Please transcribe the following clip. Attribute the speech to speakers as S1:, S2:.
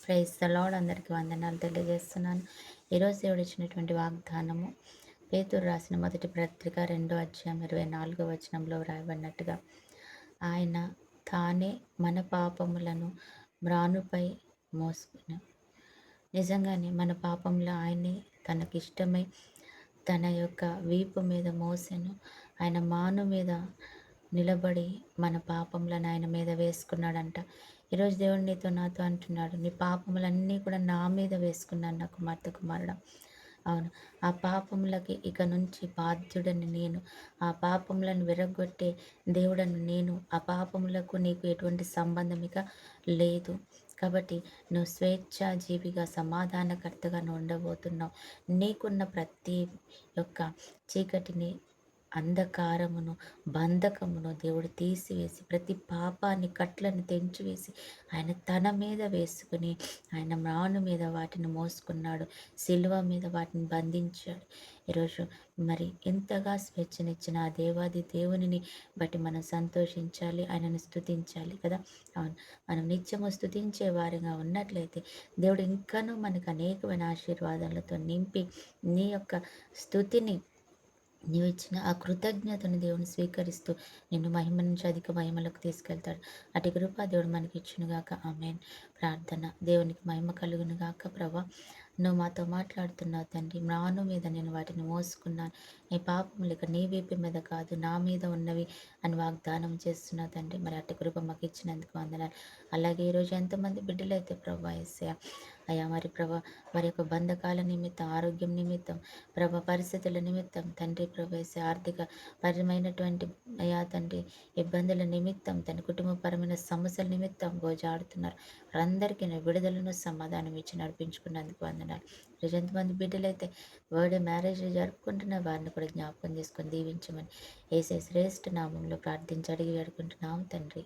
S1: Praise the lord. అందరికీ వందనాలు తెలియజేస్తున్నాను. ఈరోజు దేవుడు ఇచ్చినటువంటి వాగ్దానము పేతురు రాసిన మొదటి పత్రిక 2వ అధ్యాయం 24వ వచనంలో వ్రాయబడినట్టుగా ఆయన తానే మన పాపములను మ్రానుపై మోసుకుని, నిజంగానే మన పాపంలో ఆయనే తనకిష్టమై తన యొక్క వీపు మీద మోసెను. ఆయన మాను మీద నిలబడి మన పాపములను ఆయన మీద వేసుకున్నాడంట. ఈరోజు దేవుడు నీతో నాతో అంటున్నాడు, నీ పాపములన్నీ కూడా నా మీద వేసుకున్నాను నా కుమార్తె కుమారుడా. అవును, ఆ పాపములకి ఇక నుంచి బాధ్యుడని నేను, ఆ పాపములను విరగొట్టే దేవుడని నేను, ఆ పాపములకు నీకు ఎటువంటి సంబంధం ఇక లేదు. కాబట్టి నువ్వు స్వేచ్ఛాజీవిగా సమాధానకర్తగా నువ్వు ఉండబోతున్నావు. నీకున్న ప్రతి యొక్క చీకటిని, అంధకారమును, బంధకమును దేవుడు తీసివేసి ప్రతి పాపాన్ని కట్లను తెంచివేసి ఆయన తన మీద వేసుకుని ఆయన మ్రాను మీద వాటిని మోసుకున్నాడు, సిలువ మీద వాటిని బంధించాడు. ఈరోజు మరి ఎంతగా స్వేచ్ఛనిచ్చిన ఆ దేవాది దేవునిని బట్టి మనం సంతోషించాలి, ఆయనను స్తుతించాలి కదా. అవును, మనం నిత్యము స్తుతించే వారిగా ఉన్నట్లయితే దేవుడు ఇంకానూ మనకు అనేకమైన ఆశీర్వాదాలతో నింపి నీ యొక్క స్తుతిని, నీవు ఇచ్చిన ఆ కృతజ్ఞతను దేవుని స్వీకరిస్తూ నిన్ను మహిమ నుంచి అధిక మహిమలకు తీసుకెళ్తాడు. అటు కృప దేవుడు మనకి ఇచ్చునుగాక. ఆమేన్. ప్రార్థన. దేవునికి మహిమ కలుగునుగాక. ప్రభా, నువ్వు మాతో మాట్లాడుతున్నావు తండ్రి. మ్రాను మీద నేను వాటిని మోసుకున్నాను. నీ పాపములు ఇక నీ వీపు మీద కాదు నా మీద ఉన్నవి అని వాగ్దానం చేస్తున్నావు తండ్రి. మరి అటు కృప మాకు ఇచ్చినందుకు వందనాలు. అలాగే ఈరోజు ఎంతమంది బిడ్డలైతే ప్రభా యేసయ్య అయ్యా మరి ప్రభా వారి యొక్క బంధకాల నిమిత్తం, ఆరోగ్యం నిమిత్తం, ప్రభా పరిస్థితుల నిమిత్తం తండ్రి ప్రభా యేసయ్య ఆర్థిక పరమైనటువంటి అయ్యా తండ్రి ఇబ్బందుల నిమిత్తం, తన కుటుంబపరమైన సమస్యల నిమిత్తం గోజాడుతున్నారు. వారందరికీ నేను విడుదలను సమాధానం ఇచ్చి నడిపించుకున్నందుకు వందనాలు. ఈరోజు ఎంతమంది బిడ్డలైతే బర్త్డే మ్యారేజ్ జరుపుకుంటున్న వారిని కూడా జ్ఞాపకం చేసుకొని దీవించమని యేసయ్య శ్రేష్ఠ నామంలో ప్రార్థించి అడిగి వేడుకుంటున్నాం తండ్రి.